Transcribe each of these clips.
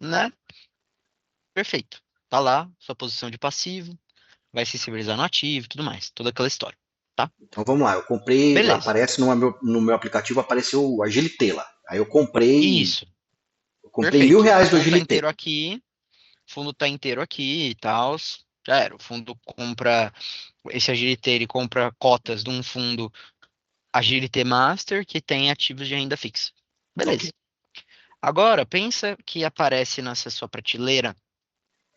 né? Perfeito. Tá lá, sua posição de passivo, vai sensibilizar no ativo e tudo mais. Toda aquela história, tá? Então vamos lá, eu comprei, Beleza. aparece no meu aplicativo, apareceu o Agilité lá. Aí Isso. eu comprei mil Perfeito. O reais do fundo tá Agilité. inteiro aqui. O fundo tá inteiro aqui e tal. Já era. O fundo compra. Esse Agility, ele compra cotas de um fundo Agility Master que tem ativos de renda fixa. Ok, Beleza. Agora, pensa que aparece nessa sua prateleira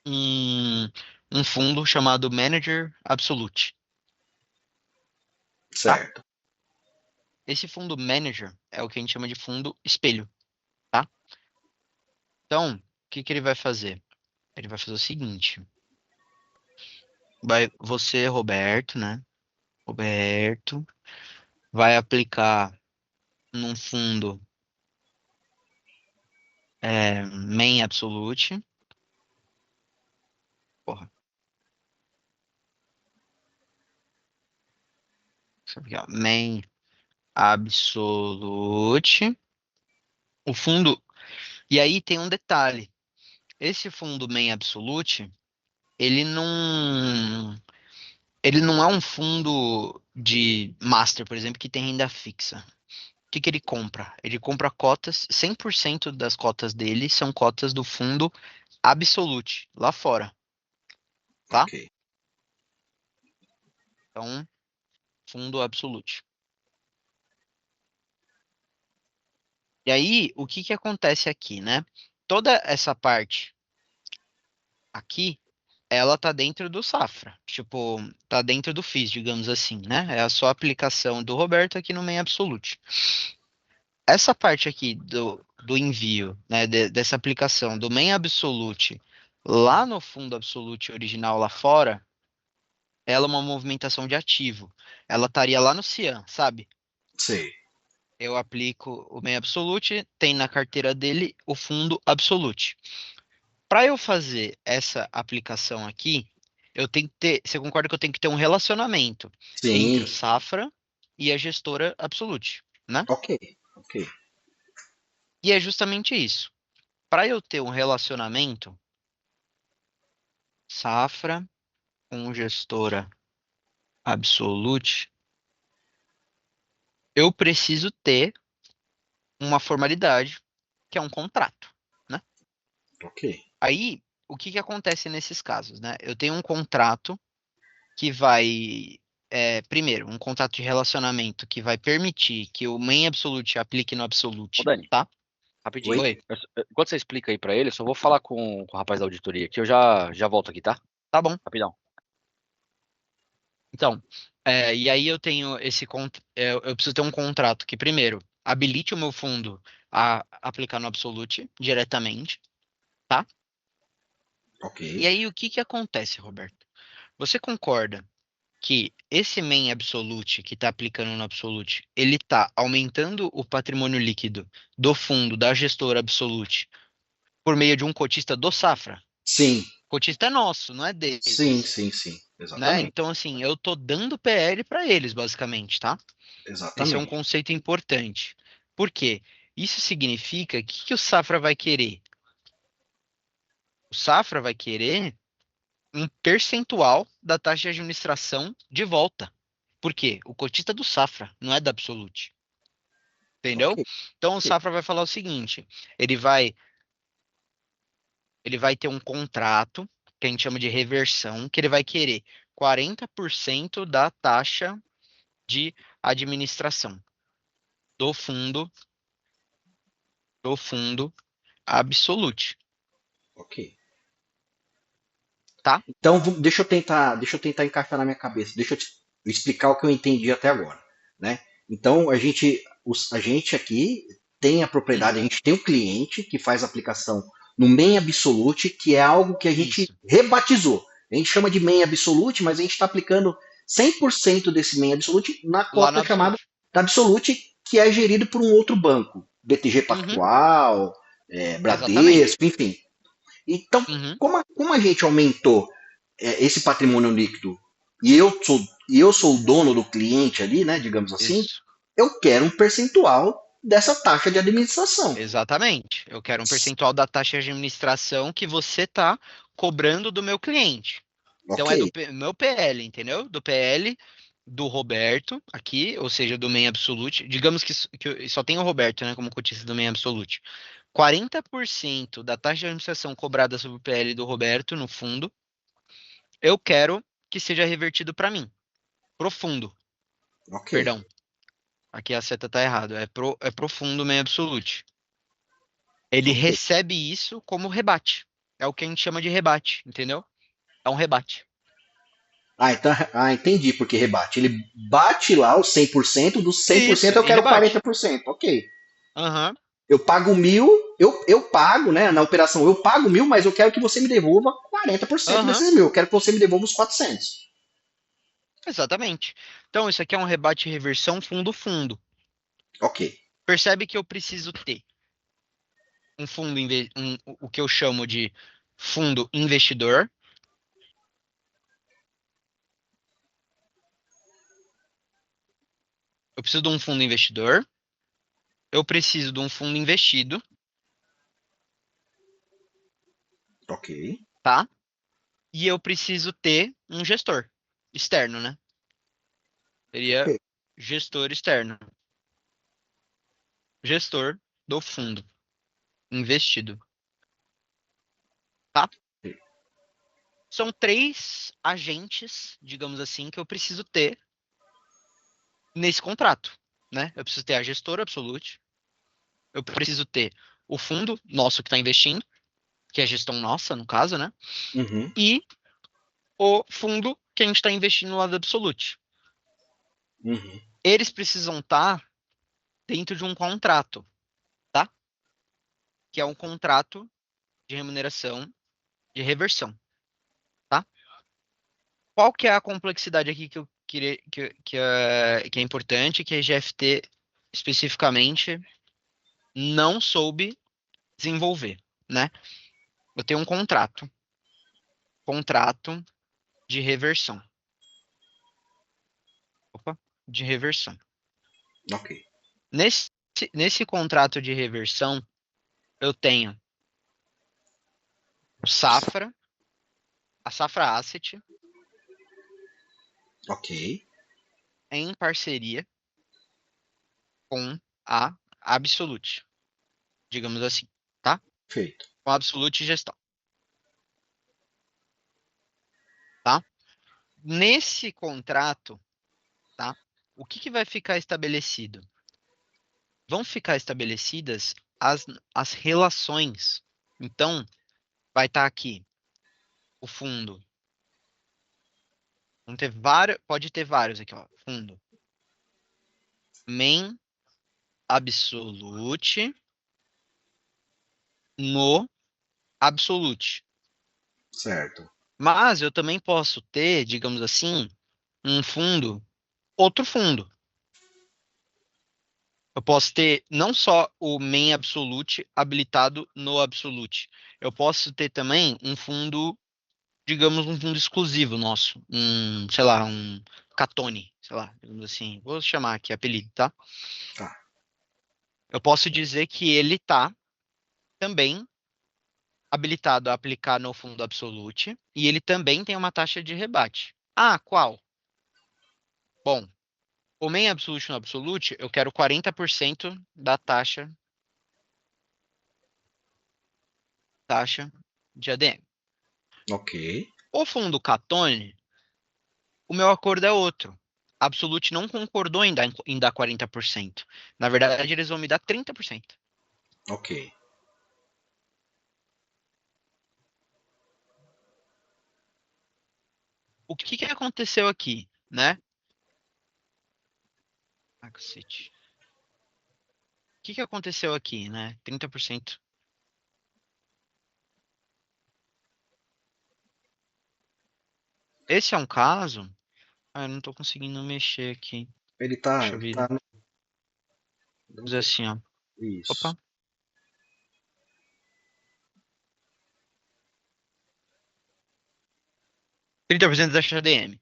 um, um fundo chamado Manager Absolute, tá? certo. Esse fundo Manager é o que a gente chama de fundo espelho, tá? Então, o que que ele vai fazer? Ele vai fazer o seguinte: você, Roberto, né? Roberto, vai aplicar num fundo main absolute. Porra, deixa eu ver aqui, ó, main absolute. O fundo. E aí tem um detalhe. Esse fundo main absolute, ele não. Ele não é um fundo de master, por exemplo, que tem renda fixa. O que que ele compra? Ele compra cotas, 100% das cotas dele são cotas do fundo Absolute, lá fora, tá? Ok. Então, fundo Absolute. E aí, o que que acontece aqui, né? Toda essa parte aqui, ela tá dentro do Safra. Tipo, tá dentro do FIIs, digamos assim, né? É a só aplicação do Roberto aqui no Main Absolute. Essa parte aqui do envio, né, dessa aplicação do Main Absolute lá no fundo Absolute original lá fora, ela é uma movimentação de ativo. Ela estaria lá no Cian, sabe? Sei. Eu aplico o Main Absolute, tem na carteira dele o fundo Absolute. Para eu fazer essa aplicação aqui, eu tenho que ter. Você concorda que eu tenho que ter um relacionamento entre o Sim. Safra e a gestora Absolute, né? Ok. Ok. E é justamente isso. Para eu ter um relacionamento Safra com gestora Absolute, eu preciso ter uma formalidade, que é um contrato, né? Ok. Aí, o que que acontece nesses casos, né? Eu tenho um contrato que vai, primeiro, um contrato de relacionamento que vai permitir que o main absolute aplique no Ô, absolute, Dani, tá? rapidinho. Oi? Oi, Enquanto você explica aí pra ele, eu só vou falar com o rapaz da auditoria aqui. Eu já volto aqui, tá? tá bom. Rapidão. Então, e aí eu tenho eu preciso ter um contrato que, primeiro, habilite o meu fundo a aplicar no absolute diretamente, tá? Ok. E aí o que que acontece, Roberto? Você concorda que esse main absolute que está aplicando no absolute, ele está aumentando o patrimônio líquido do fundo da gestora absolute por meio de um cotista do Safra? Sim. O cotista é nosso, não é Sim, deles, sim, sim. né? Exatamente. Então, assim, eu tô dando PL para eles, basicamente, tá? Esse é um Exatamente. conceito importante. Por quê? Isso significa que o Safra vai querer? O Safra vai querer um percentual da taxa de administração de volta. Por quê? O cotista é do Safra, não é da Absolute. Ok. Entendeu? Então o Ok. Safra vai falar o seguinte: ele vai, ele vai ter um contrato que a gente chama de reversão, que ele vai querer 40% da taxa de administração do fundo, do fundo Absolute, Ok. tá? Então, deixa eu tentar encaixar na minha cabeça. Deixa eu te explicar o que eu entendi até agora, né? Então, a gente aqui tem a Hum, propriedade, a gente tem o cliente que faz a aplicação no main absolute, que é algo que a gente isso, rebatizou. A gente chama de main absolute, mas a gente está aplicando 100% desse main absolute na lá no cota chamada Absolute. da absolute, que é gerido por um outro banco, BTG Uhum, Pactual, exatamente. Bradesco, enfim. Então, Uhum, como a gente aumentou esse patrimônio líquido e eu sou, e eu sou o dono do cliente ali, né, digamos assim, isso. eu quero um percentual dessa taxa de administração. Exatamente. Eu quero um percentual da taxa de administração que você está cobrando do meu cliente. Então Ok, é do meu PL, entendeu? Do PL do Roberto aqui, ou seja, do Main Absolute. Digamos que só tem o Roberto, né, como cotista do Main Absolute. 40% da taxa de administração cobrada sobre o PL do Roberto no fundo, eu quero que seja revertido para mim, pro fundo. ok, Perdão, aqui a seta tá errado. É pro fundo Main Absolute. Ele ok. recebe isso como rebate. É o que a gente chama de rebate, entendeu? É um rebate. Então, entendi porque rebate. Ele bate lá os 100%, dos 100% Isso, eu e quero rebate. 40%. Ok. Aham, Eu pago 1.000, eu pago, né, na operação, eu pago 1.000, mas eu quero que você me devolva 40% aham, desses 1.000. Eu quero que você me devolva os 400. exatamente. Então, isso aqui é um rebate reversão fundo-fundo. Ok, Percebe que eu preciso ter um fundo, o que eu chamo de fundo investidor. Eu preciso de um fundo investidor. Eu preciso de um fundo investido, ok, tá? E eu preciso ter um gestor externo, né? Seria ok. gestor externo. Gestor do fundo investido, tá? São três agentes, digamos assim, que eu preciso ter nesse contrato, né? Eu preciso ter a gestora Absolute, eu preciso ter o fundo nosso que está investindo, que é a gestão nossa, no caso, né? Uhum, E o fundo que a gente está investindo lá da Absolute. uhum. Eles precisam estar dentro de um contrato, tá? Que é um contrato de remuneração de reversão, tá? Qual que é a complexidade aqui que eu queria que é importante, que a GFT especificamente não soube desenvolver, né? Eu tenho um contrato de reversão. Opa, de reversão. Ok, Nesse, nesse contrato de reversão, eu tenho Safra, a Safra Asset, ok, em parceria com a Absolute, digamos assim, tá? feito. Com a Absolute Gestão, tá? Nesse contrato, tá? O que que vai ficar estabelecido? Vão ficar estabelecidas as relações. Então, vai estar aqui o fundo. Pode ter vários aqui, ó. Fundo. Main Absolute no Absolute. Certo. Mas eu também posso ter, digamos assim, um fundo, outro fundo. Eu posso ter não só o Main Absolute habilitado no Absolute. Eu posso ter também um fundo, digamos, um fundo exclusivo nosso. Sei lá, um Catone, sei lá, digamos assim. Vou chamar aqui apelido, tá? Tá. Eu posso dizer que ele tá também habilitado a aplicar no fundo Absolute e ele também tem uma taxa de rebate. Ah, qual? Bom, o Main Absolute no Absolute, eu quero 40% da taxa de ADM. Ok. O fundo Catone, o meu acordo é outro. Absolute não concordou em dar 40%. Na verdade, eles vão me dar 30%. Ok. O que que aconteceu aqui, né? Ah, cacete. O que que aconteceu aqui, né? 30%. Esse é um caso. Ah, eu não tô conseguindo mexer aqui. Ele tá, Puxa ele vida. tá. Vou fazer assim, ó. Isso. Opa. 30% da HDM. O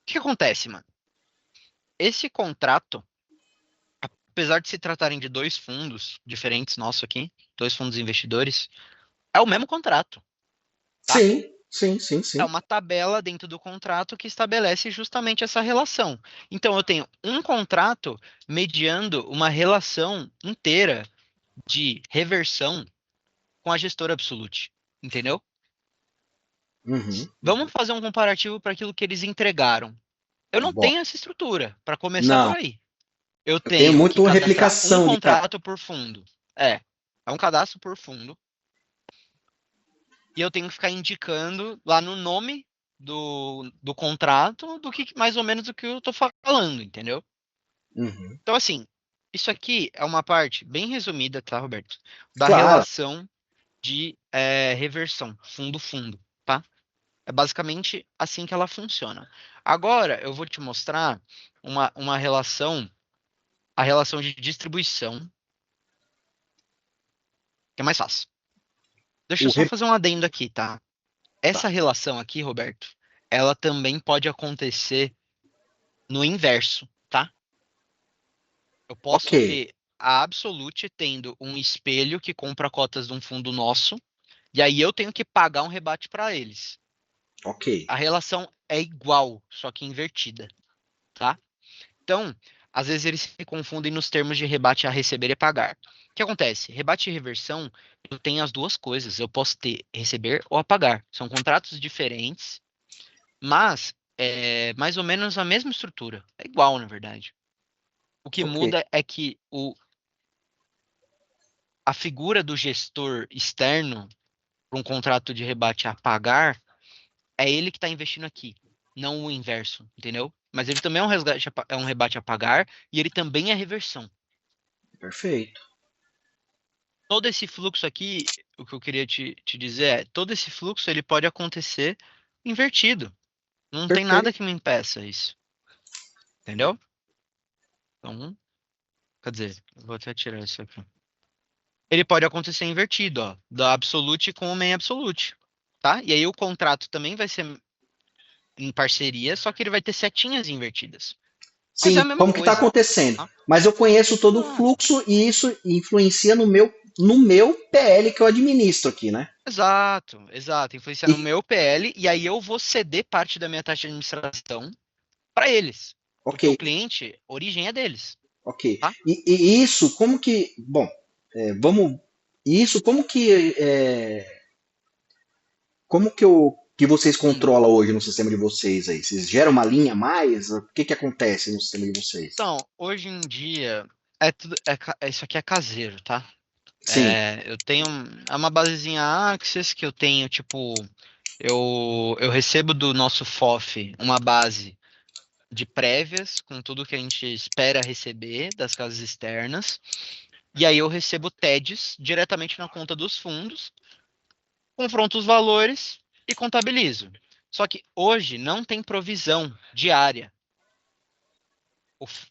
que acontece, mano? Esse contrato, apesar de se tratarem de dois fundos diferentes, nosso aqui, dois fundos investidores, é o mesmo contrato, tá? Sim, sim, sim, É sim. uma tabela dentro do contrato que estabelece justamente essa relação. Então, eu tenho um contrato mediando uma relação inteira de reversão com a gestora Absolute, entendeu? Uhum, Vamos uhum. fazer um comparativo para aquilo que eles entregaram. Eu não Bom, tenho essa estrutura, para começar por não. aí. Eu Eu tenho tenho que muito cadastrar um replicação de cap. contrato por fundo. É um cadastro por fundo. E eu tenho que ficar indicando lá no nome do contrato do que mais ou menos do que eu tô falando, entendeu? Uhum. Então, assim, isso aqui é uma parte bem resumida, tá, Roberto? Da Claro. relação de reversão, fundo-fundo, tá? É basicamente assim que ela funciona. Agora, eu vou te mostrar uma relação, a relação de distribuição, que é mais fácil. Deixa O eu só re... fazer um adendo aqui, tá? Tá. Essa relação aqui, Roberto, ela também pode acontecer no inverso, tá? Eu Ok, posso ter a Absolute tendo um espelho que compra cotas de um fundo nosso, e aí eu tenho que pagar um rebate para eles. ok, A relação é igual, só que invertida, tá? Então, às vezes eles se confundem nos termos de rebate a receber e pagar. O que acontece? Rebate e reversão, eu tenho as duas coisas. Eu posso ter receber ou a pagar. São contratos diferentes, mas é mais ou menos a mesma estrutura. É igual, na verdade. O que ok, muda é que a figura do gestor externo para um contrato de rebate a pagar é ele que está investindo aqui, não o inverso, entendeu? Mas ele também é um, é um rebate a pagar e ele também é reversão. perfeito. Todo esse fluxo aqui, o que eu queria te dizer é, todo esse fluxo ele pode acontecer invertido. Não tem nada Perfeito. que me impeça isso, entendeu? Então, quer dizer, eu vou até tirar isso aqui. Ele pode acontecer invertido, ó, da absolute com o main absolute, tá? E aí o contrato também vai ser em parceria, só que ele vai ter setinhas invertidas. Mas é Sim, a mesma como que está coisa, acontecendo? tá? Mas eu conheço todo o Exato. fluxo e isso influencia no meu PL que eu administro aqui, né? Exato, exato. Influencia E, no meu PL e aí eu vou ceder parte da minha taxa de administração para eles, ok, porque o cliente, a origem é deles, ok. tá? E isso, como que. Bom, vamos. Isso, como que vocês Hum. controlam hoje no sistema de vocês aí? Vocês geram uma linha a mais? O que que acontece no sistema de vocês? Então, hoje em dia isso aqui é caseiro, tá? Sim, Eu tenho é uma basezinha Axis que eu tenho, tipo, eu recebo do nosso FOF uma base de prévias com tudo que a gente espera receber das casas externas. E aí eu recebo TEDs diretamente na conta dos fundos, confronto os valores e contabilizo. Só que hoje não tem provisão diária.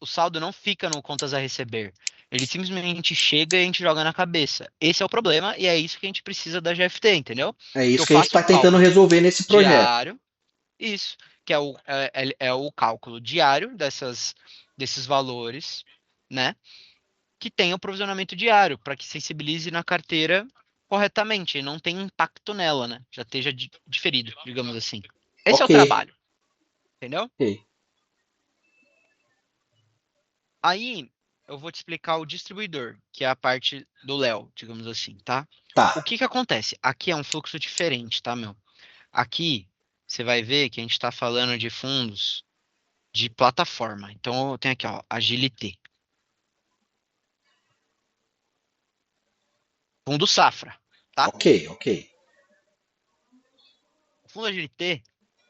O saldo não fica no contas a receber. Ele simplesmente chega e a gente joga na cabeça. Esse é o problema e é isso que a gente precisa da GFT, entendeu? é Que isso eu que a gente faço o está tentando cálculo resolver nesse projeto. diário, isso, que é o cálculo diário desses valores, né? Que tem o provisionamento diário, para que sensibilize na carteira corretamente, e não tem impacto nela, né? Já esteja diferido, digamos assim. Esse é o Ok, trabalho, entendeu? ok. Aí eu vou te explicar o distribuidor, que é a parte do Léo, digamos assim, tá? Tá, O que que acontece? Aqui é um fluxo diferente, tá, meu? Aqui você vai ver que a gente está falando de fundos de plataforma. Então eu tenho aqui, ó, Agility, fundo Safra, tá? ok, ok, O fundo Agility,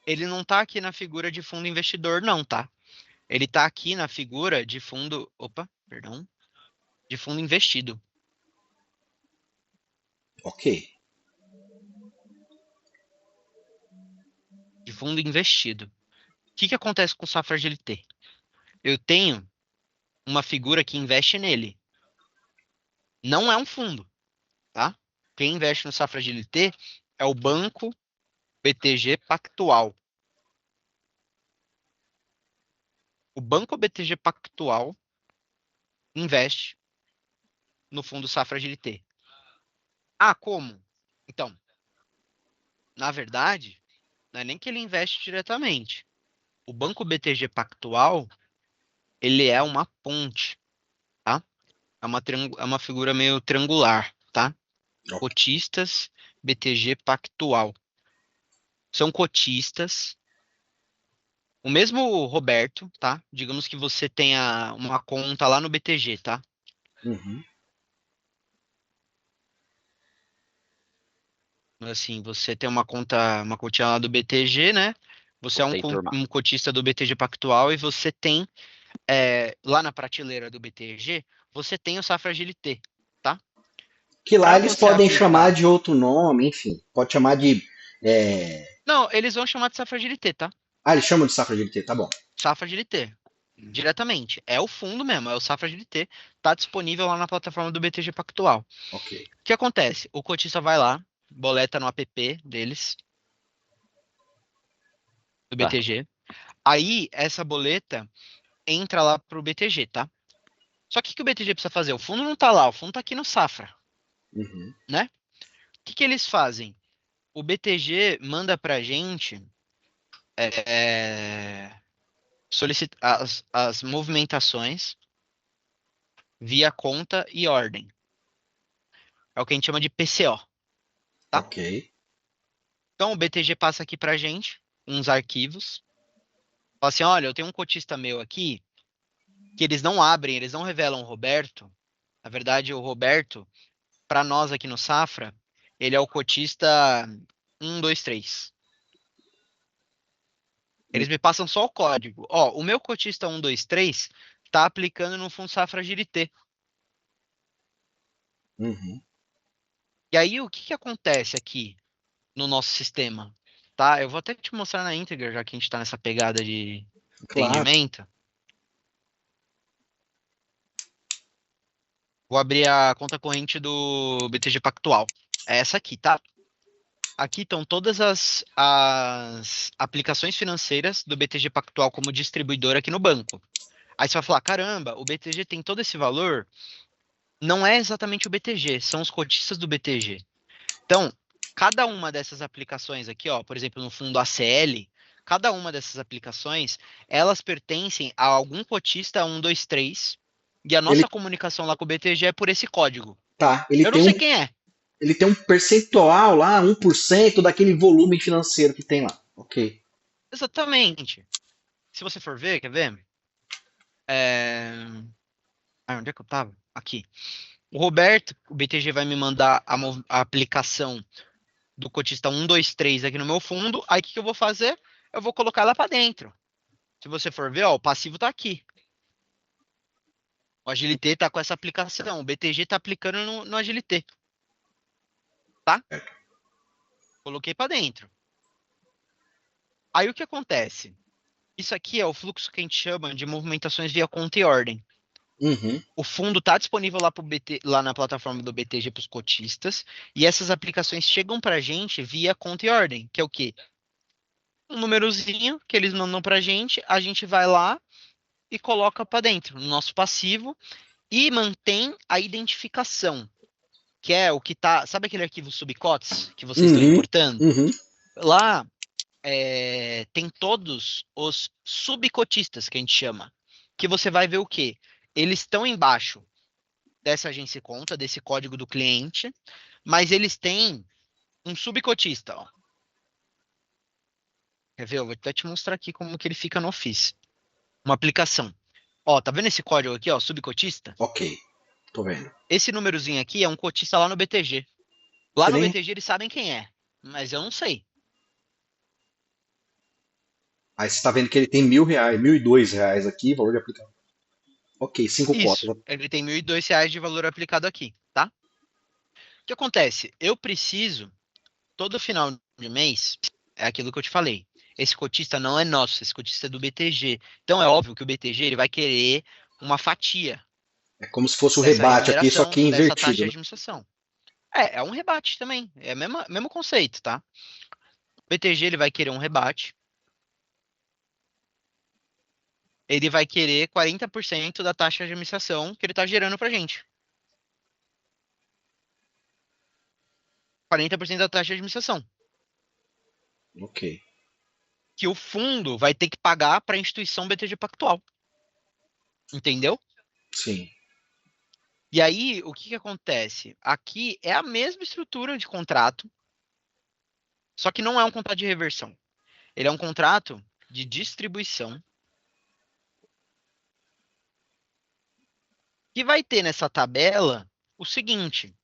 ele não tá aqui na figura de fundo investidor, não, tá? Ele tá aqui na figura de fundo, opa, perdão, de fundo investido, ok, de fundo investido. O que que acontece com o Safra GLT? Eu tenho uma figura que investe nele. Não é um fundo, tá? Quem investe no Safra GLT é o Banco BTG Pactual. O Banco BTG Pactual, investe no fundo Safra GLT. Ah, como? Então, na verdade, não é nem que ele investe diretamente. O Banco BTG Pactual, ele é uma ponte, tá? É uma figura meio triangular, tá? Ok. Cotistas, BTG Pactual. São cotistas. O mesmo Roberto, tá? Digamos que você tenha uma conta lá no BTG, tá? Uhum. Assim, você tem uma continha lá do BTG, né? Você é Botei, turma. um cotista do BTG Pactual e você tem, lá na prateleira do BTG, você tem o Safra GLT, tá? Que lá Para eles você podem chamar aplicar. de outro nome, enfim. Pode chamar de. é, Não, eles vão chamar de Safra GLT, tá? Ah, eles chamam de safra de LT, tá bom. Safra GLT. Diretamente. É o fundo mesmo, é o Safra GLT. Tá disponível lá na plataforma do BTG Pactual. Ok. O que acontece? O cotista vai lá, boleta no app deles, do Tá. BTG. Aí, essa boleta entra lá pro BTG, tá? Só que o que o BTG precisa fazer? O fundo não tá lá, o fundo tá aqui no Safra, Uhum. né? O que eles fazem? O BTG manda pra gente as movimentações via conta e ordem. É o que a gente chama de PCO, tá? Ok. Então o BTG passa aqui pra gente uns arquivos. Fala assim, olha, eu tenho um cotista meu aqui que eles não abrem, eles não revelam o Roberto. Na verdade, o Roberto, para nós aqui no Safra, ele é o cotista 123. Eles me passam só o código. Ó, o meu cotista 123 tá aplicando no Fundo Safra Girité. Uhum. E aí, o que que acontece aqui no nosso sistema? Tá? Eu vou até te mostrar na íntegra, já que a gente tá nessa pegada de Claro. entendimento. Vou abrir a conta corrente do BTG Pactual. É essa aqui, tá? Aqui estão todas as aplicações financeiras do BTG Pactual como distribuidor aqui no banco. Aí você vai falar, caramba, o BTG tem todo esse valor? Não é exatamente o BTG, são os cotistas do BTG. Então, cada uma dessas aplicações aqui, ó, por exemplo, no fundo ACL, cada uma dessas aplicações, elas pertencem a algum cotista 123, e a Ele nossa comunicação lá com o BTG é por esse código. tá, Eu não sei quem é. ele tem um percentual lá, 1% daquele volume financeiro que tem lá. Ok. Exatamente. Se você for ver, quer ver? É... onde é que eu tava? Aqui. O Roberto, o BTG vai me mandar a aplicação do cotista 123 aqui no meu fundo. Aí o que que eu vou fazer? Eu vou colocar ela para dentro. Se você for ver, ó, o passivo tá aqui. O Agilité tá com essa aplicação. O BTG tá aplicando no Agilité, tá? Coloquei para dentro. Aí o que acontece? Isso aqui é o fluxo que a gente chama de movimentações via conta e ordem. Uhum. O fundo está disponível lá, lá na plataforma do BTG para os cotistas, e essas aplicações chegam para a gente via conta e ordem, que é o quê? Um númerozinho que eles mandam para a gente vai lá e coloca para dentro, no nosso passivo, e mantém a identificação, que é o que tá. Sabe aquele arquivo subcots que vocês estão Uhum. importando? Uhum. Lá tem todos os subcotistas que a gente chama, que você vai ver o quê? Eles estão embaixo dessa agência conta, desse código do cliente, mas eles têm um subcotista, ó. Quer ver? Eu vou até te mostrar aqui como que ele fica no Office. Uma aplicação. Ó, tá vendo esse código aqui, ó, subcotista? Ok. Tô vendo. Esse númerozinho aqui é um cotista lá no BTG. Lá Você no nem. BTG eles sabem quem é, mas eu não sei. Aí você tá vendo que ele tem R$ 1.000, R$ 1.002 aqui, valor de aplicação. Ok, 5 cotas. Isso. Ele tem R$ 1.002 de valor aplicado aqui, tá? O que acontece? Eu preciso, todo final de mês, é aquilo que eu te falei. Esse cotista não é nosso, esse cotista é do BTG. Então é óbvio que o BTG ele vai querer uma fatia É como se fosse o dessa rebate aqui, só remuneração, que dessa taxa invertido, de né? administração. É um rebate também. É o mesmo conceito, tá? O BTG ele vai querer um rebate. ele vai querer 40% da taxa de administração que ele está gerando para gente. 40% da taxa de administração. Ok. Que o fundo vai ter que pagar para a instituição BTG Pactual. Entendeu? Sim. E aí, o que acontece? Aqui é a mesma estrutura de contrato, só que não é um contrato de reversão. Ele é um contrato de distribuição que vai ter nessa tabela o seguinte: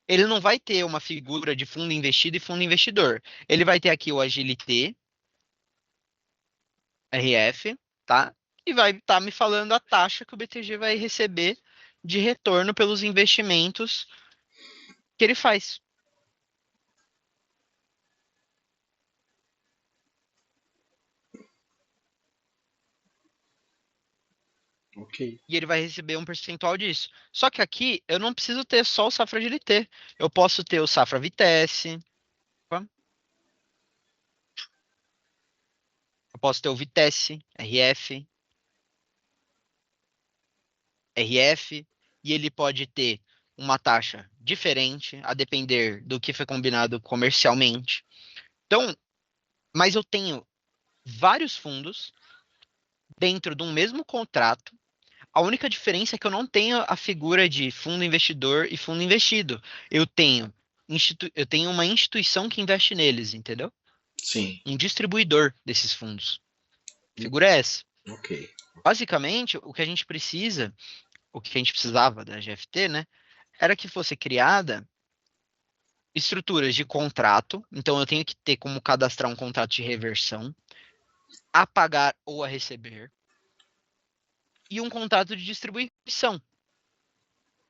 ele não vai ter uma figura de fundo investido e fundo investidor. Ele vai ter aqui o Agilité RF, tá? E vai estar me falando a taxa que o BTG vai receber de retorno pelos investimentos que ele faz. Ok. E ele vai receber um percentual disso. Só que aqui eu não preciso ter só o Safra Agilité. Eu posso ter o Safra Vitesse, tá? Eu posso ter o Vitesse RF, e ele pode ter uma taxa diferente, a depender do que foi combinado comercialmente. Então, mas eu tenho vários fundos dentro de um mesmo contrato. A única diferença é que eu não tenho a figura de fundo investidor e fundo investido. Eu tenho, eu tenho uma instituição que investe neles, entendeu? Sim. Um distribuidor desses fundos. A figura é essa. Ok. Basicamente, o que a gente precisa, o que a gente precisava da GFT, né, era que fosse criada estruturas de contrato. Então, eu tenho que ter como cadastrar um contrato de reversão, a pagar ou a receber, e um contrato de distribuição.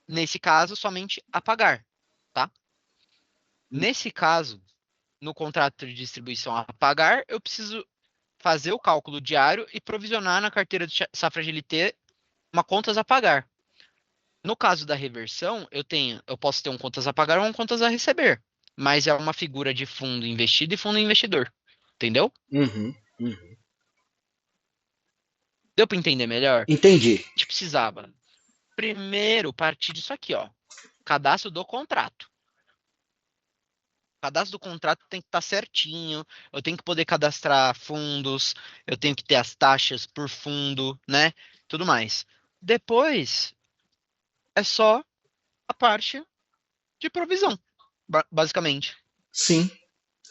Nesse caso, somente a pagar, tá? Nesse caso, no contrato de distribuição a pagar, eu preciso fazer o cálculo diário e provisionar na carteira de safra GLT uma contas a pagar. No caso da reversão, eu posso ter um contas a pagar ou um contas a receber, mas é uma figura de fundo investido e fundo investidor, entendeu? Uhum. Uhum. Deu para entender melhor? Entendi. A gente precisava primeiro partir disso aqui, ó, cadastro do contrato. O cadastro do contrato tem que estar certinho, eu tenho que poder cadastrar fundos, eu tenho que ter as taxas por fundo, né? Tudo mais. Depois é só a parte de provisão, basicamente. Sim.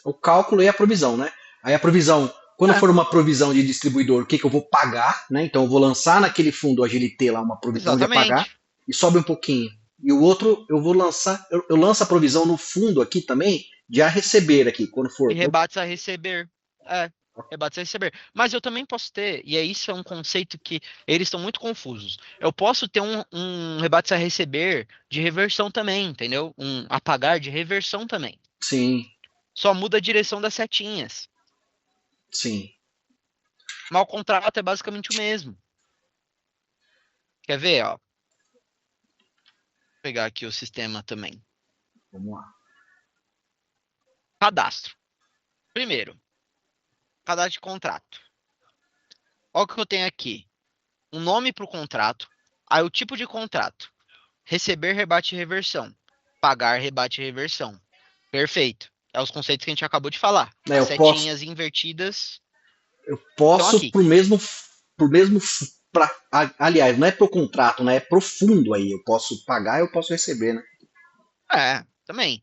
O cálculo e a provisão, né? Aí a provisão, quando É, for uma provisão de distribuidor, o que, que eu vou pagar, né? Então eu vou lançar naquele fundo Agilité lá uma provisão de pagar exatamente. e sobe um pouquinho. E o outro eu vou lançar, eu lanço a provisão no fundo aqui também de a receber aqui, quando E for. rebates a receber. É, rebates a receber. Mas eu também posso ter, e aí isso é um conceito que eles estão muito confusos. Eu posso ter um rebates a receber de reversão também, entendeu? Um a pagar de reversão também. Sim, Só muda a direção das setinhas. sim. Mas o contrato é basicamente o mesmo. Quer ver, ó? Vou pegar aqui o sistema também. Vamos lá. Cadastro. Primeiro, cadastro de contrato. Olha o que eu tenho aqui. Um nome para o contrato. Aí o tipo de contrato. Receber, rebate e reversão. Pagar, rebate e reversão. Perfeito. É os conceitos que a gente acabou de falar. É, As setinhas invertidas eu estão posso aqui. pro mesmo aliás, não é pro contrato, né? É pro fundo aí. Eu posso pagar, eu posso receber, né? É, também.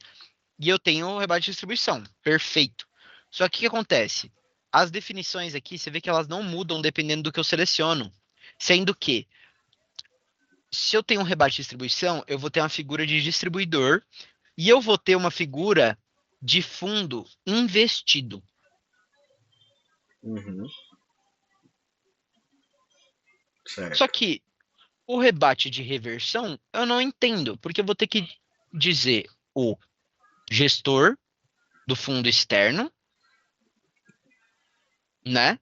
E eu tenho o rebate de distribuição. Perfeito. Só que o que acontece? As definições aqui, você vê que elas não mudam dependendo do que eu seleciono. Sendo que, se eu tenho um rebate de distribuição, eu vou ter uma figura de distribuidor e eu vou ter uma figura de fundo investido. Uhum, Só certo. que o rebate de reversão eu não entendo, porque eu vou ter que dizer o gestor do fundo externo, né?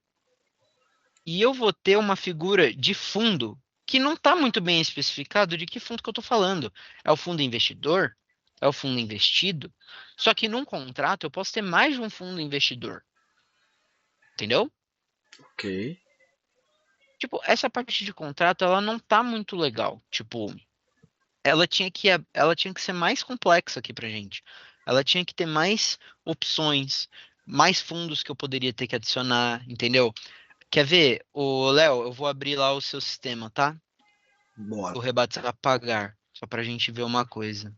E eu vou ter uma figura de fundo que não está muito bem especificado de que fundo que eu estou falando. É o fundo investidor? É o fundo investido? Só que num contrato eu posso ter mais de um fundo investidor, entendeu? Ok. Tipo, essa parte de contrato, ela não tá muito legal. Tipo, ela tinha que ser mais complexa aqui pra gente. Ela tinha que ter mais opções, mais fundos que eu poderia ter que adicionar, entendeu? Quer ver? Ô, Léo, eu vou abrir lá o seu sistema, tá? O Bora. rebate a pagar, só pra gente ver uma coisa.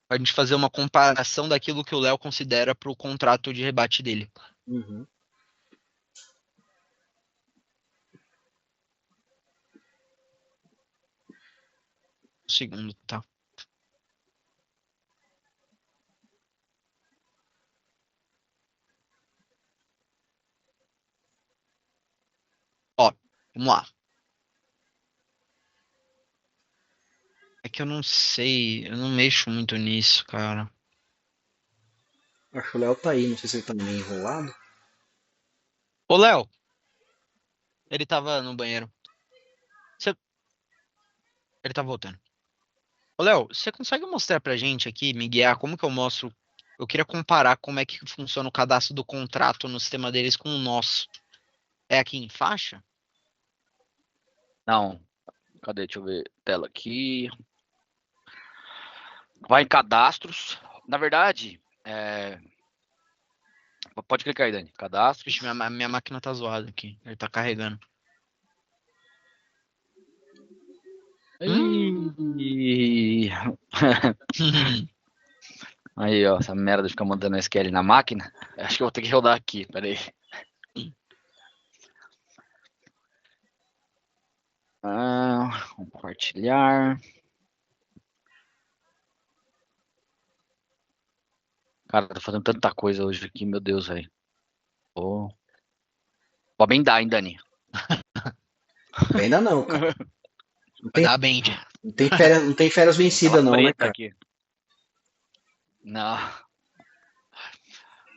Pra gente fazer uma comparação daquilo que o Léo considera pro contrato de rebate dele. Uhum. Um segundo, tá? Ó, vamos lá. É que eu não sei, eu não mexo muito nisso, cara. Acho que o Léo tá aí, não sei se ele tá meio enrolado. Ô, Léo, ele tava no banheiro. Você- Ele tá voltando. Ô, Léo, você consegue mostrar pra gente aqui, me guiar, como que eu mostro? Eu queria comparar como é que funciona o cadastro do contrato no sistema deles com o nosso. É aqui em faixa? Não, cadê? Deixa eu ver. Tela aqui. Vai em cadastros. Na verdade, pode clicar aí, Dani. Vixe, Cadastros. minha máquina tá zoada aqui. Ele tá carregando. Hum. Ih. Aí, ó, essa merda de ficar mandando SQL na máquina. Acho que eu vou ter que rodar aqui, peraí. Compartilhar. Cara, tô fazendo tanta coisa hoje aqui, meu Deus, velho. Oh. Pode bem dar, hein, Dani? Ainda não, cara. Não Vai tem, dar bem. não tem férias Tela vencidas não, né, preta cara? aqui. Não.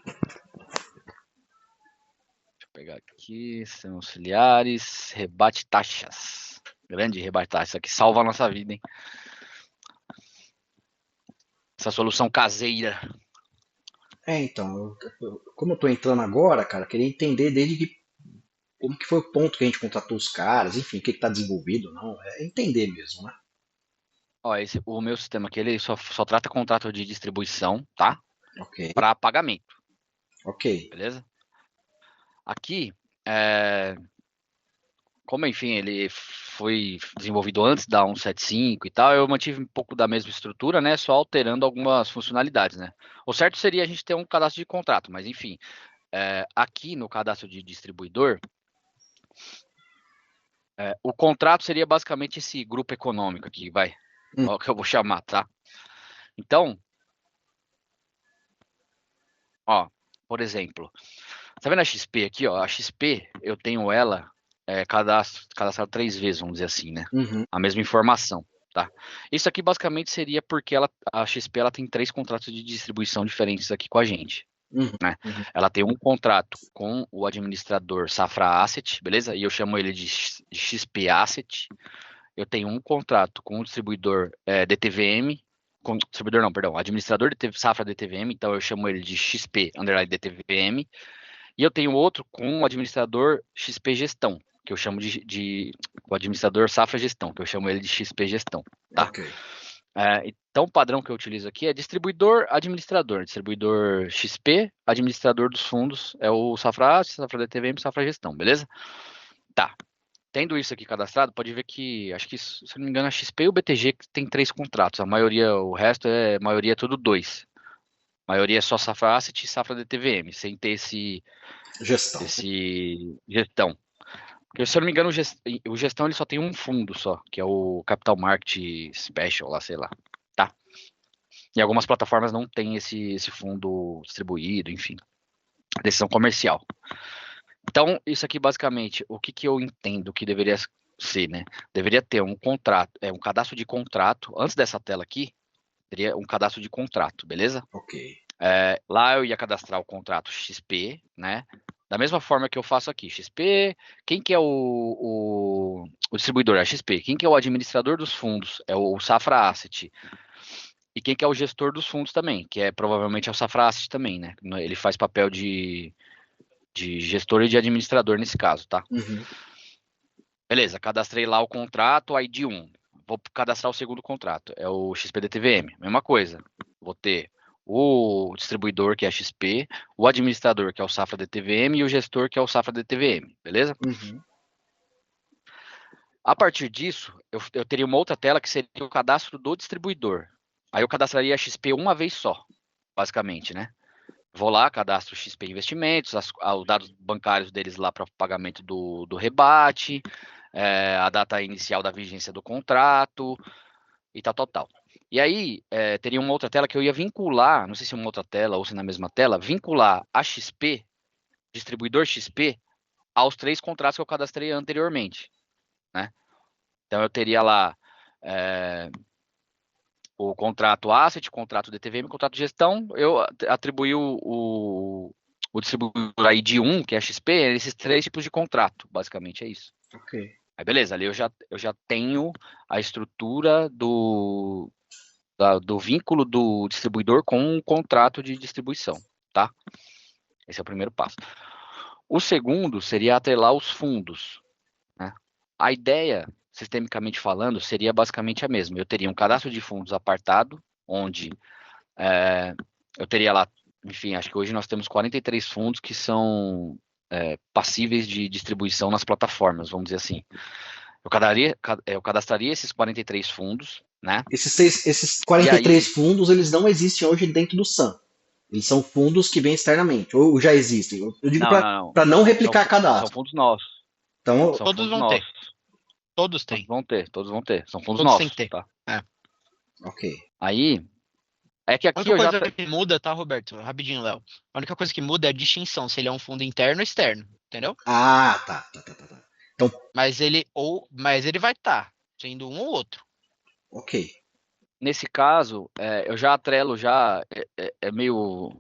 Deixa eu pegar aqui. São auxiliares. Rebate taxas. Grande rebate taxas. Isso aqui salva a nossa vida, hein? Essa solução caseira. Então, como eu tô entrando agora, cara, queria entender como que foi o ponto que a gente contratou os caras, enfim, o que que tá desenvolvido, não, é entender mesmo, né? Ó, o meu sistema aqui, ele só trata contrato de distribuição, tá? Ok, Para pagamento, ok. beleza? Aqui, é, como enfim, ele foi desenvolvido antes da 175 e tal, eu mantive um pouco da mesma estrutura, né? Só alterando algumas funcionalidades, né? O certo seria a gente ter um cadastro de contrato, mas enfim, aqui no cadastro de distribuidor, o contrato seria basicamente esse grupo econômico aqui, vai, Hum, ó, que eu vou chamar, tá? Então, ó, por exemplo, tá vendo a XP aqui, ó? A XP, eu tenho ela cadastrada 3 vezes, vamos dizer assim, né? uhum, A mesma informação, tá? Isso aqui basicamente seria porque a XP ela tem 3 contratos de distribuição diferentes aqui com a gente, uhum, né? uhum. Ela tem um contrato com o administrador Safra Asset, beleza? E eu chamo ele de XP Asset. Eu tenho um contrato com o distribuidor DTVM, com distribuidor não, perdão, administrador de Safra DTVM, então eu chamo ele de XP underline DTVM. E eu tenho outro com o administrador XP Gestão, que eu chamo o administrador Safra Gestão, que eu chamo ele de XP Gestão, tá? Ok. Então, o padrão que eu utilizo aqui é distribuidor, administrador. Distribuidor XP, administrador dos fundos é o Safra A, Safra DTVM, Safra Gestão, beleza? Tá. Tendo isso aqui cadastrado, pode ver que, acho que, se não me engano, a XP e o BTG tem 3 contratos. A maioria, o resto maioria é tudo 2. A maioria é só Safra Asset e Safra DTVM, sem ter Gestão. esse gestão. Porque, se eu não me engano, o gestão ele só tem um fundo só, que é o Capital Market Special, lá, sei lá. Tá? E algumas plataformas não tem esse fundo distribuído, enfim. Decisão comercial. Então, isso aqui basicamente, o que eu entendo que deveria ser, né? Deveria ter um contrato, um cadastro de contrato. Antes dessa tela aqui, teria um cadastro de contrato, beleza? Ok. Lá eu ia cadastrar o contrato XP, né? Da mesma forma que eu faço aqui. XP, quem que é o distribuidor? É a XP. Quem que é o administrador dos fundos? É o Safra Asset. e quem que é o gestor dos fundos também, que é provavelmente é o Safra Asset também, né? Ele faz papel de gestor e de administrador nesse caso, tá? Uhum. Beleza, cadastrei lá o contrato, ID 1. Vou cadastrar o segundo contrato, é o XPDTVM. Mesma coisa, vou ter o distribuidor, que é a XP, o administrador, que é o Safra DTVM, e o gestor, que é o Safra DTVM, beleza? Uhum. A partir disso, eu teria uma outra tela que seria o cadastro do distribuidor. Aí eu cadastraria a XP uma vez só, basicamente, né? Vou lá, cadastro o XP Investimentos, os dados bancários deles lá para pagamento do rebate, a data inicial da vigência do contrato e tal. E aí, teria uma outra tela que eu ia vincular, não sei se é uma outra tela ou se é na mesma tela, vincular a XP, distribuidor XP, aos 3 contratos que eu cadastrei anteriormente, né? Então eu teria lá o contrato asset, contrato DTVM, contrato de gestão, eu atribuí o distribuidor ID 1, que é a XP, esses 3 tipos de contrato, basicamente é isso. Ok. Aí beleza, ali eu já tenho a estrutura do vínculo do distribuidor com o contrato de distribuição, tá? Esse é o primeiro passo. O segundo seria atrelar os fundos, né? A ideia, sistemicamente falando, seria basicamente a mesma. Eu teria um cadastro de fundos apartado, onde eu teria lá, enfim, acho que hoje nós temos 43 fundos que são passíveis de distribuição nas plataformas, vamos dizer assim. Eu cadastraria esses 43 fundos, né? Esses E 43 aí, fundos, eles não existem hoje dentro do SAM. Eles são fundos que vêm externamente, ou já existem. Eu digo não. para não São, replicar são cadastro. fundos nossos. Então, São Todos fundos vão ter. nossos. Todos têm. Todos vão ter. São fundos Todos têm que nossos, ter. tá? É. ok. Aí, é que A aqui única eu já. coisa que muda, tá, Roberto? Rapidinho, Léo. A única coisa que muda é a distinção, se ele é um fundo interno ou externo, entendeu? Ah, tá. Então, Mas ele vai estar sendo um ou outro. ok. Nesse caso, eu já atrelo já. É meio.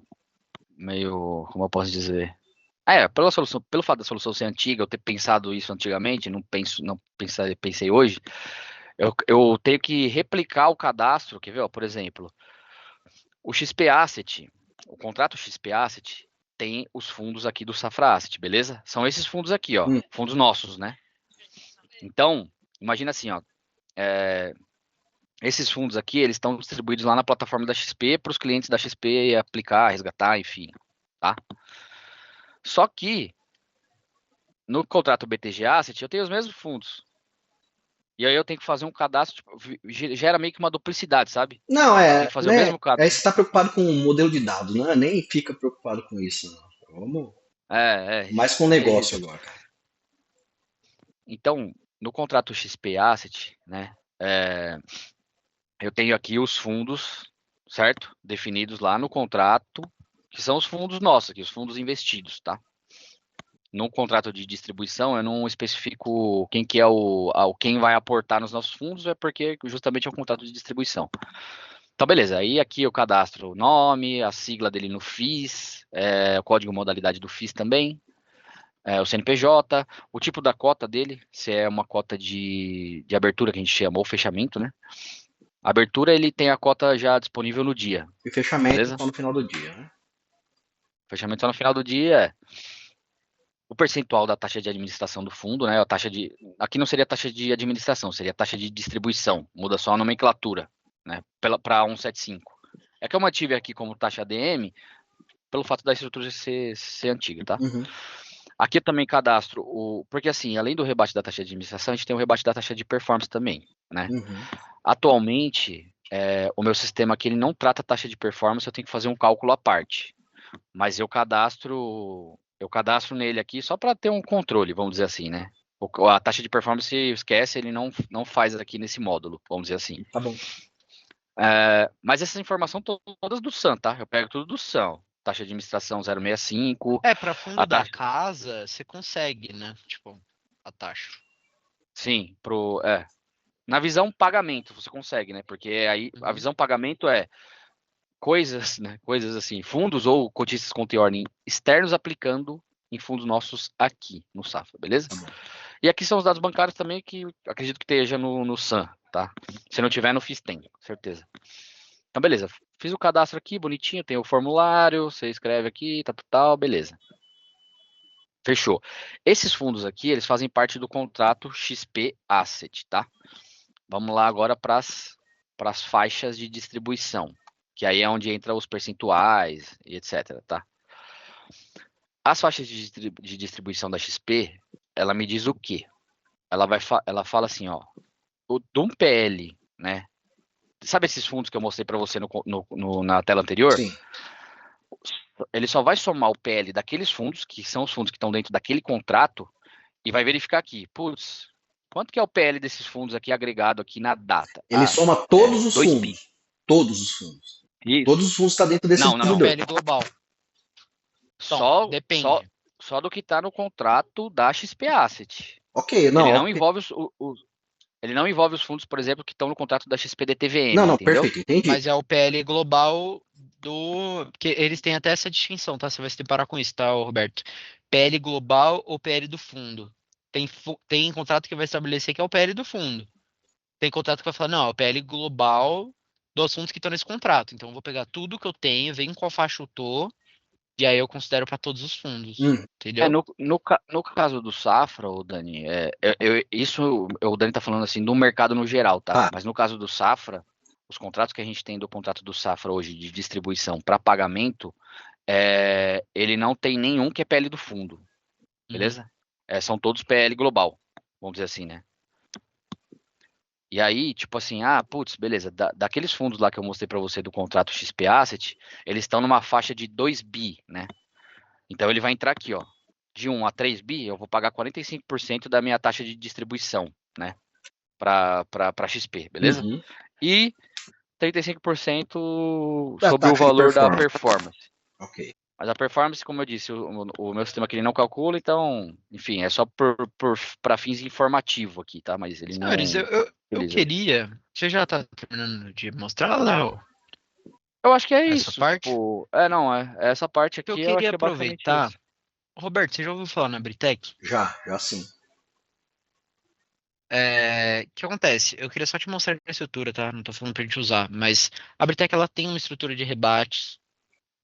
Como eu posso dizer? Pelo fato da solução ser antiga, eu ter pensado isso antigamente, pensei hoje, eu tenho que replicar o cadastro, quer ver, ó, por exemplo, o XP Asset, o contrato XP Asset tem os fundos aqui do Safra Asset, beleza? São esses fundos aqui, ó, Hum. fundos nossos, né? Então, imagina assim, ó, esses fundos aqui, eles estão distribuídos lá na plataforma da XP para os clientes da XP aplicar, resgatar, enfim, tá? Só que no contrato BTG Asset eu tenho os mesmos fundos. E aí eu tenho que fazer um cadastro, tipo, gera meio que uma duplicidade, sabe? Não, Eu tenho que fazer o né? mesmo cadastro. Aí você está preocupado com o modelo de dados, né? Nem fica preocupado com isso, não. Vamos mais com o negócio Isso. agora, cara. Então, no contrato XP Asset, né? Eu tenho aqui os fundos, certo? Definidos lá no contrato, que são os fundos nossos aqui, os fundos investidos, tá? No contrato de distribuição, eu não especifico quem que é quem vai aportar nos nossos fundos, é porque justamente é um contrato de distribuição. Então, beleza. Aí aqui eu cadastro o nome, a sigla dele no FIS, o código modalidade do FIS também, o CNPJ, o tipo da cota dele, se é uma cota de abertura que a gente chama, ou fechamento, né? A abertura ele tem a cota já disponível no dia, E fechamento beleza? só no final do dia, né? Fechamento só no final do dia, o percentual da taxa de administração do fundo, né? Aqui não seria taxa de administração, seria taxa de distribuição, muda só a nomenclatura, né? Para 175. É que eu mantive aqui como taxa ADM pelo fato da estrutura ser antiga, tá? Uhum. Aqui eu também cadastro porque assim, além do rebate da taxa de administração, a gente tem o rebate da taxa de performance também, né? Uhum. Atualmente, o meu sistema aqui ele não trata a taxa de performance, eu tenho que fazer um cálculo à parte. Mas eu cadastro nele aqui só para ter um controle, vamos dizer assim, né? A taxa de performance, esquece, ele não faz aqui nesse módulo, vamos dizer assim. Tá bom. Mas essas informações todas do SAM, tá? Eu pego tudo do SAM. Taxa de administração 065. Para fundo A da taxa, casa, você consegue, né? Tipo, a taxa. sim, na visão pagamento você consegue, né? Porque aí a visão pagamento é coisas, né? Coisas assim, fundos ou cotistas conta e ordem externos aplicando em fundos nossos aqui no Safra, beleza? Tá bom. E aqui são os dados bancários também que acredito que esteja no SAM, tá? Se não tiver, no FIS tem, certeza. Então, beleza. Fiz o cadastro aqui, bonitinho, tem o formulário, você escreve aqui, tal, beleza. Fechou. Esses fundos aqui, eles fazem parte do contrato XP Asset, tá? Vamos lá agora para as faixas de distribuição, que aí é onde entra os percentuais e etc, tá? As faixas de distribuição da XP, ela me diz o quê? Ela fala assim, ó, de um PL, né? Sabe esses fundos que eu mostrei para você na tela anterior? Sim. Ele só vai somar o PL daqueles fundos, que são os fundos que estão dentro daquele contrato, e vai verificar aqui, putz, quanto que é o PL desses fundos aqui agregado aqui na data? Ele soma todos os 2 fundos. bi. Todos os fundos. Isso. Todos os fundos estão dentro desse Não. PL global. Então, depende. Só do que está no contrato da XP Asset. Ok, não. Ele não envolve ele não envolve os fundos, por exemplo, que estão no contrato da XP TVM. Não, entendeu? perfeito, entendi. Mas é o PL global do. Porque eles têm até essa distinção, tá? Você vai se deparar com isso, tá, Roberto? PL global ou PL do fundo. Tem contrato que vai estabelecer que é o PL do fundo. Tem contrato que vai falar, não, é o PL global dos fundos que estão nesse contrato. Então eu vou pegar tudo que eu tenho, ver em qual faixa eu tô, e aí eu considero para todos os fundos. Entendeu? No caso do Safra, o Dani, o Dani tá falando assim do mercado no geral, tá? Mas no caso do Safra, os contratos que a gente tem do contrato do Safra hoje de distribuição para pagamento, ele não tem nenhum que é PL do fundo, beleza? São todos PL global, vamos dizer assim, né? E aí, tipo assim, putz, beleza, daqueles fundos lá que eu mostrei para você do contrato XP Asset, eles estão numa faixa de 2 bi, né? Então ele vai entrar aqui, ó, de 1 a 3 bi, eu vou pagar 45% da minha taxa de distribuição, né? Para XP, beleza? Uhum. E 35% sobre o valor da performance. Ok. Mas a performance, como eu disse, o meu sistema aqui ele não calcula, então, enfim, é só para fins informativos aqui, tá? Mas ele Senhores, não. eu queria. Você já tá terminando de mostrar, Léo? Eu acho que é Essa isso. parte? Tipo, essa parte aqui Eu eu acho queria que é basicamente aproveitar. isso. Roberto, você já ouviu falar na Britec? Já sim. O que acontece? Eu queria só te mostrar a estrutura, tá? Não tô falando pra gente usar, mas a Britec ela tem uma estrutura de rebates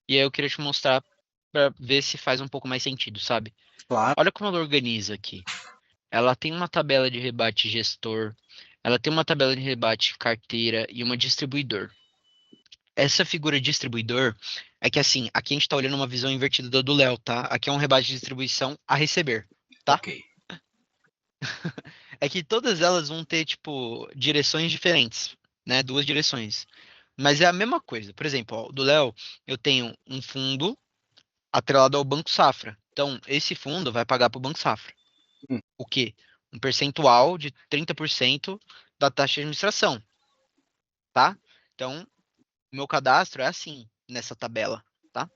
e aí eu queria te mostrar pra ver se faz um pouco mais sentido, sabe? Claro. Olha como ela organiza aqui. Ela tem uma tabela de rebate gestor, ela tem uma tabela de rebate carteira e uma distribuidor. Essa figura distribuidor é que assim, aqui a gente tá olhando uma visão invertida do Léo, tá? Aqui é um rebate de distribuição a receber, tá? Ok. É que todas elas vão ter, tipo, direções diferentes, né? Duas direções. Mas é a mesma coisa. Por exemplo, ó, do Léo, eu tenho um fundo atrelado ao Banco Safra. Então, esse fundo vai pagar para o Banco Safra. O quê? Um percentual de 30% da taxa de administração, tá? Então, o meu cadastro é assim, nessa tabela, tá?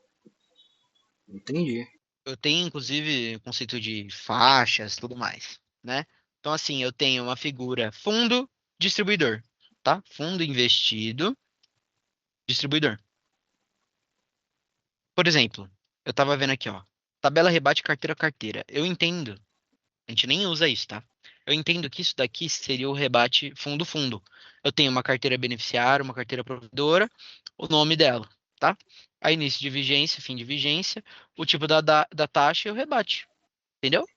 Entendi. Eu tenho, inclusive, conceito de faixas, tudo mais, né? Então, assim, eu tenho uma figura fundo, distribuidor, tá? Fundo investido, distribuidor. Por exemplo, eu tava vendo aqui, ó, tabela rebate carteira a carteira. Eu entendo, a gente nem usa isso, tá? Eu entendo que isso daqui seria o rebate fundo-fundo. Eu tenho uma carteira beneficiária, uma carteira provedora, o nome dela, tá? Aí início de vigência, fim de vigência, o tipo da taxa e o rebate. Entendeu?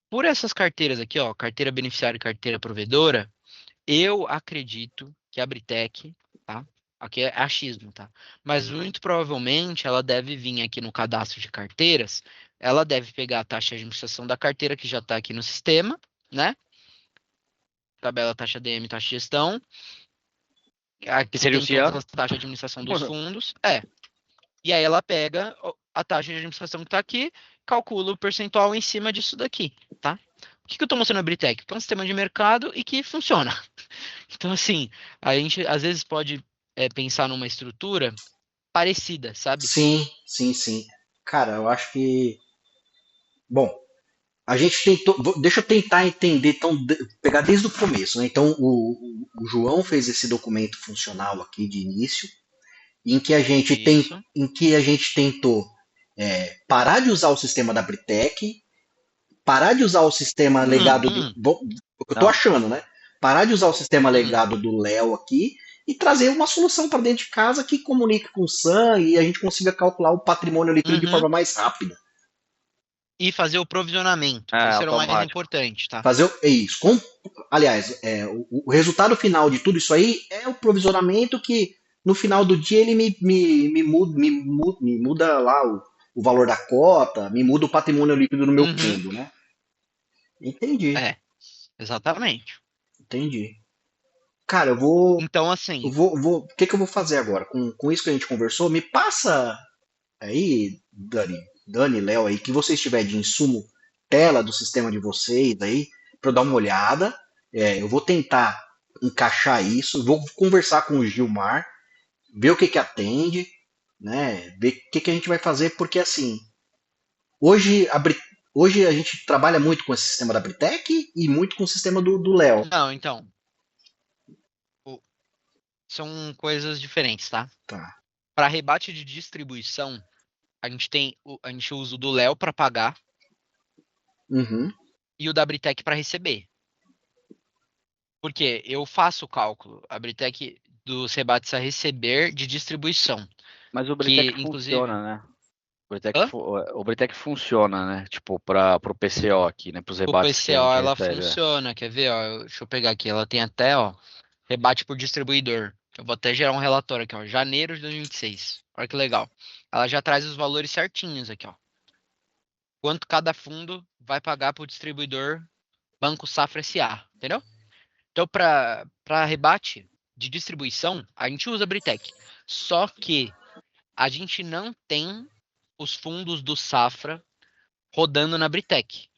Por essas carteiras aqui, ó, carteira beneficiária e carteira provedora, eu acredito que a Britec, tá? Aqui é achismo, tá? Mas muito provavelmente ela deve vir aqui no cadastro de carteiras, ela deve pegar a taxa de administração da carteira que já está aqui no sistema, né? Tabela taxa DM, taxa de gestão. Aqui seria o tem CIAN? todas as taxas de administração dos fundos. E aí ela pega a taxa de administração que está aqui, calcula o percentual em cima disso daqui, tá? O que eu estou mostrando na Britec? Que é um sistema de mercado e que funciona. Então, assim, a gente às vezes pode pensar numa estrutura parecida, sabe? Sim. Cara, eu acho que. Bom, a gente tentou. Deixa eu tentar entender, então, pegar desde o começo, né? Então, o João fez esse documento funcional aqui de início, em que a gente, Isso. em que a gente tentou parar de usar o sistema da Britec, parar de usar o sistema legado do. Bom, o que eu tô achando, né? Parar de usar o sistema legado do Léo aqui e trazer uma solução para dentro de casa que comunique com o SAM e a gente consiga calcular o patrimônio líquido de Uhum. forma mais rápida. E fazer o provisionamento, que É, esse era o mais automático. importante, tá? Fazer é isso. Aliás, o resultado final de tudo isso aí é o provisionamento que no final do dia ele me muda lá o valor da cota, me muda o patrimônio líquido no meu Uhum. fundo, né? Entendi, É, exatamente. entendi. Cara, eu vou. Então, assim, O que eu vou fazer agora? Com isso que a gente conversou, me passa aí, Dani, Léo aí, que vocês tiverem de insumo tela do sistema de vocês aí, para eu dar uma olhada. Eu vou tentar encaixar isso, vou conversar com o Gilmar, ver o que que atende, né? Ver o que que a gente vai fazer, porque assim, hoje hoje a gente trabalha muito com esse sistema da Britec e muito com o sistema do Léo. não, então, o- são coisas diferentes, tá? Tá. Para rebate de distribuição, a gente usa o do Léo para pagar Uhum. e o da Britec para receber. Porque eu faço o cálculo, a Britec dos rebates a receber de distribuição, Mas o que Britec inclusive, funciona, né? O Britec, hã? o Britec funciona, né? Tipo, pro PCO aqui, né? Pros O rebates que a PCO gente ela recebe. funciona, quer ver, ó? Deixa eu pegar aqui, ela tem até, ó, rebate por distribuidor. Eu vou até gerar um relatório aqui, ó, janeiro de 2026. Olha que legal. Ela já traz os valores certinhos aqui, ó. Quanto cada fundo vai pagar para o distribuidor Banco Safra SA, entendeu? Então, para rebate de distribuição, a gente usa a Britec. Só que a gente não tem os fundos do Safra rodando na Britec.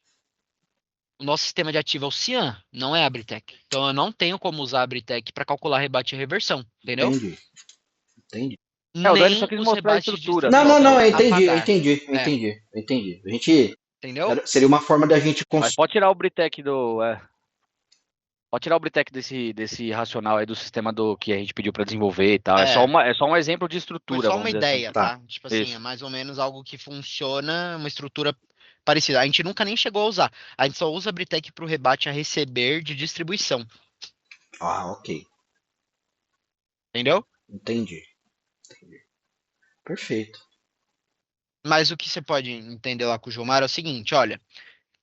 O nosso sistema de ativo é o Cian, não é a Britec. Então eu não tenho como usar a Britec para calcular rebate e reversão, entendeu? Entendi, entendi. É, o Dani só Nem quis os mostrar a rebates de estrutura Não, só não, pra não, eu distribuição a entendi, eu pagar. entendi, eu É, entendi, eu entendi. A gente entendeu? seria uma forma da gente Mas pode tirar o Britec do. Pode tirar o Britec desse racional aí do sistema do que a gente pediu pra desenvolver e tal. É, É só um exemplo de foi estrutura, só vamos uma dizer assim. ideia, tá. tá? Tipo assim, é Isso. mais ou menos algo que funciona, uma estrutura parecida. A gente nunca nem chegou a usar. A gente só usa a Britec para o rebate a receber de distribuição, Ah, ok. entendeu? Entendi. Perfeito. Mas o que você pode entender lá com o Gilmar é o seguinte, olha,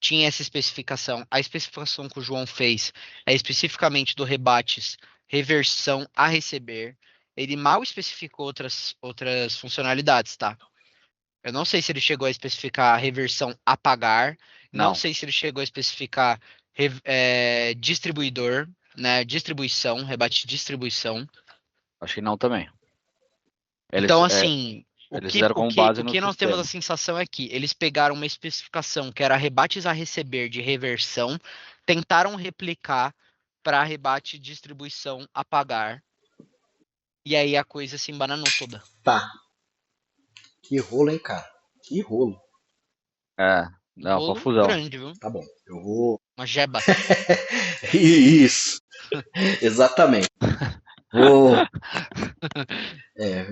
tinha essa especificação. A especificação que o João fez é especificamente do rebates reversão a receber. Ele mal especificou outras funcionalidades, tá? Eu não sei se ele chegou a especificar reversão a pagar. Não Não, sei se ele chegou a especificar distribuidor, né? Distribuição, rebate de distribuição. acho que não também. Eles, Então, é, assim, eles fizeram como base o no que nós temos a sistema. sensação é que eles pegaram uma especificação que era rebates a receber de reversão, tentaram replicar para rebate de distribuição a pagar, e aí a coisa se embananou toda. Tá. Que rolo, hein, cara? Que rolo. É, Um não, rolo confusão. grande, viu? Tá bom. Eu vou. Uma jeba. Isso. Exatamente. Vou.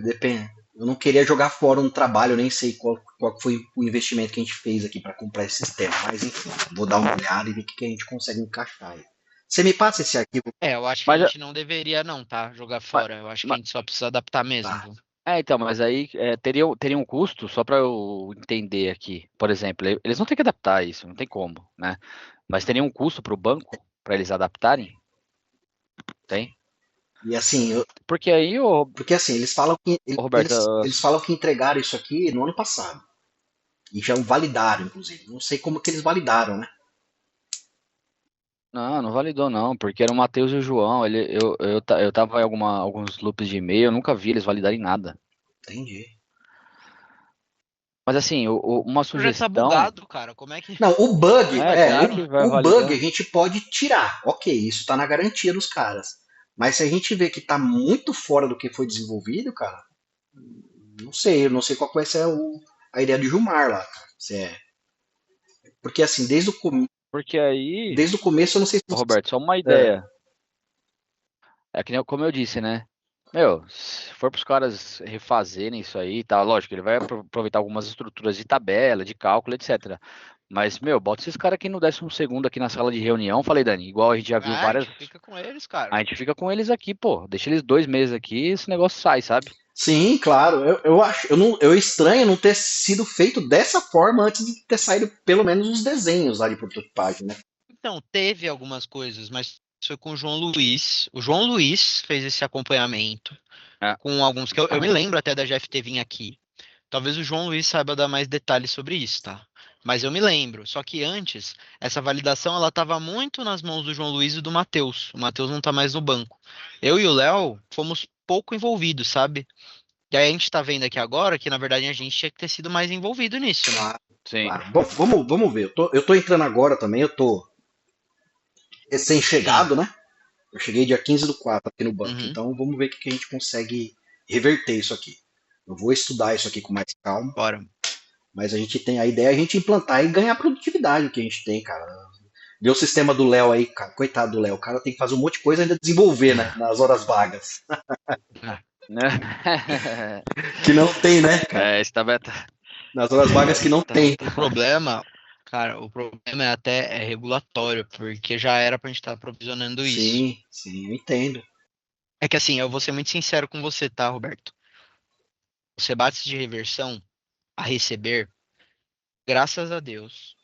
Depende. Eu não queria jogar fora um trabalho, nem sei qual foi o investimento que a gente fez aqui para comprar esse sistema, mas enfim, vou dar uma olhada e ver o que a gente consegue encaixar aí. Você me passa esse arquivo? É, eu acho que a Mas, gente não deveria não, tá? Jogar mas, fora. Eu acho que a mas- gente só precisa adaptar mesmo, Tá. viu? então, mas aí teria um custo, só para eu entender aqui. Por exemplo, eles vão ter que adaptar isso, não tem como, né? Mas teria um custo para o banco, para eles adaptarem? Tem? E assim, Porque aí, porque assim, eles falam que ô Roberto, eles falam que entregaram isso aqui no ano passado. E já validaram, inclusive. Não sei como que eles validaram, né? não validou não, porque era o Matheus e o João. Eu tava em alguns loops de e-mail, eu nunca vi eles validarem nada. Entendi. Mas assim, uma O projeto tá sugestão, bugado, cara. Como é que Não, o bug, como é validaram? que vai o bug a validar? gente pode tirar. Ok, isso tá na garantia dos caras. Mas se a gente vê que tá muito fora do que foi desenvolvido, cara, não sei, eu não sei qual que vai ser a ideia de Gilmar lá, cara. Se é, porque assim, Porque aí, desde o começo eu não sei se ô vocês. Roberto, só uma É, ideia. É que nem como eu disse, né? Meu, se for para os caras refazerem isso aí, tá? Lógico, ele vai aproveitar algumas estruturas de tabela, de cálculo, etc. Mas, meu, bota esses caras aqui no 12º aqui na sala de reunião. Falei, Dani, igual a gente já viu Ah, a várias. gente fica com eles, cara. A gente fica com eles aqui, pô. Deixa eles 2 meses aqui e esse negócio sai, sabe? Sim, claro. Eu acho, eu estranho não ter sido feito dessa forma antes de ter saído pelo menos os desenhos lá de prototipagem, né? Então, teve algumas coisas, mas foi com o João Luiz. O João Luiz fez esse acompanhamento É. com alguns que eu me lembro até da GFT vir aqui. Talvez o João Luiz saiba dar mais detalhes sobre isso, tá? Mas eu me lembro. Só que antes, essa validação ela estava muito nas mãos do João Luiz e do Matheus. O Matheus não tá mais no banco. Eu e o Léo fomos pouco envolvidos, sabe? E aí a gente tá vendo aqui agora que, na verdade, a gente tinha que ter sido mais envolvido nisso, né? Claro, Sim. claro. Bom, vamos ver. Eu tô entrando agora também, eu tô Sim. recém-chegado, né? Eu cheguei dia 15/4 aqui no banco, Uhum. então vamos ver o que a gente consegue reverter isso aqui. Eu vou estudar isso aqui com mais calma, Bora. mas a gente tem a ideia é a gente implantar e ganhar a produtividade que a gente tem, cara. Ver o sistema do Léo aí, cara, coitado do Léo, o cara tem que fazer um monte de coisa e ainda desenvolver, né, nas horas vagas. Ah, Né? Que não tem, né, cara? É, esse tá beta. Nas horas vagas que não então, tem. o problema, cara, o problema é até regulatório, porque já era pra gente estar provisionando isso. Sim, sim, eu entendo. É que assim, eu vou ser muito sincero com você, tá, Roberto? Os rebates de reversão a receber, graças a Deus,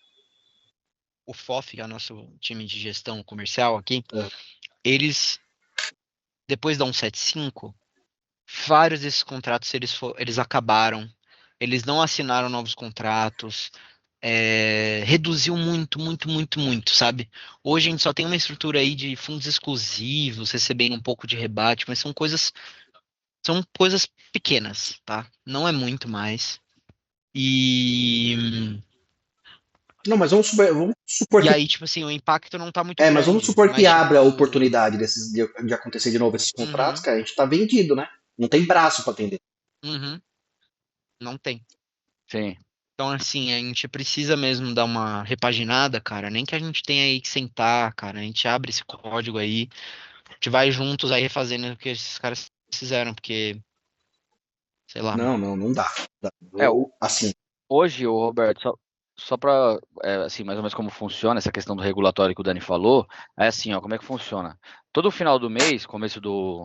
o FOF, que é o nosso time de gestão comercial aqui, É. eles, depois da 175, vários desses contratos eles acabaram, eles não assinaram novos contratos, reduziu muito, muito, muito, muito, sabe? Hoje a gente só tem uma estrutura aí de fundos exclusivos, recebendo um pouco de rebate, mas são coisas pequenas, tá? Não é muito mais. E, Não, mas vamos supor e que aí, tipo assim, o impacto não tá muito mas vamos grande, supor que mas abre a tipo, oportunidade de acontecer de novo esses contratos, uhum, cara, a gente tá vendido, né? Não tem braço para atender. uhum, não tem. Sim. Então, assim, a gente precisa mesmo dar uma repaginada, cara. Nem que a gente tenha aí que sentar, cara. A gente abre esse código aí, a gente vai juntos aí refazendo o que esses caras fizeram, porque, sei lá, mano. Não dá. É, Assim, hoje, o Roberto, só para, assim, mais ou menos como funciona essa questão do regulatório que o Dani falou, é assim, ó, como é que funciona? Todo final do mês, começo do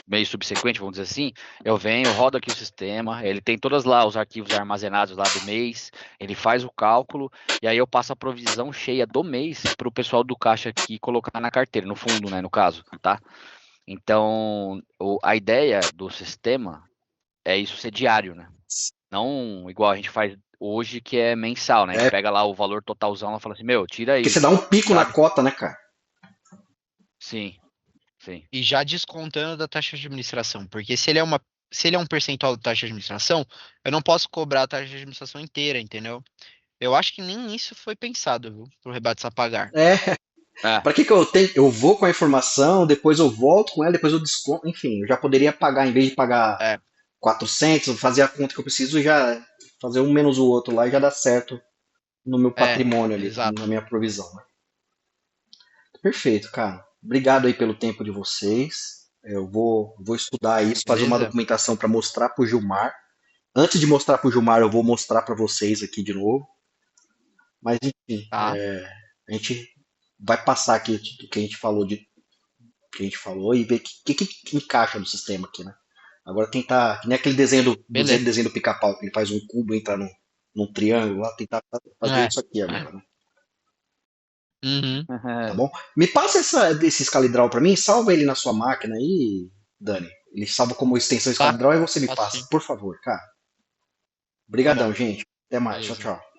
mês subsequente, vamos dizer assim, eu venho, rodo aqui o sistema, ele tem todos lá os arquivos armazenados lá do mês, ele faz o cálculo, e aí eu passo a provisão cheia do mês para o pessoal do caixa aqui colocar na carteira, no fundo, né, no caso, tá? Então, a ideia do sistema é isso ser diário, né? Não igual a gente faz hoje, que é mensal, né? A gente pega lá o valor totalzão e fala assim, meu, tira porque aí, você dá um pico na sabe? cota, né, cara? Sim, sim. E já descontando da taxa de administração, porque se ele é um percentual da taxa de administração, eu não posso cobrar a taxa de administração inteira, entendeu? Eu acho que nem isso foi pensado, viu, pro rebates a pagar. É, É, para que eu tenho? Eu vou com a informação, depois eu volto com ela, depois eu desconto, enfim, eu já poderia pagar, em vez de pagar É, 400, fazer a conta que eu preciso e já fazer um menos o outro lá e já dá certo no meu patrimônio ali, na exato. minha provisão, né? Perfeito, cara. Obrigado aí pelo tempo de vocês. Eu vou estudar isso, fazer uma Beleza? documentação para mostrar para o Gilmar. Antes de mostrar para o Gilmar, eu vou mostrar para vocês aqui de novo. Mas enfim, Tá. a gente vai passar aqui do que a gente falou que a gente falou e ver o que encaixa no sistema aqui, né? Agora tentar, que nem aquele desenho do Beleza. desenho do pica-pau, que ele faz um cubo, entra num triângulo, lá tentar fazer É. isso aqui agora, né? Uhum. Tá bom? Me passa esse Scalidraw pra mim, salva ele na sua máquina aí, Dani. Ele salva como extensão Tá. Scalidraw e você me Faço passa, sim. por favor, cara. Tá bom. Obrigadão, gente. Até mais. Tchau, Beleza. tchau.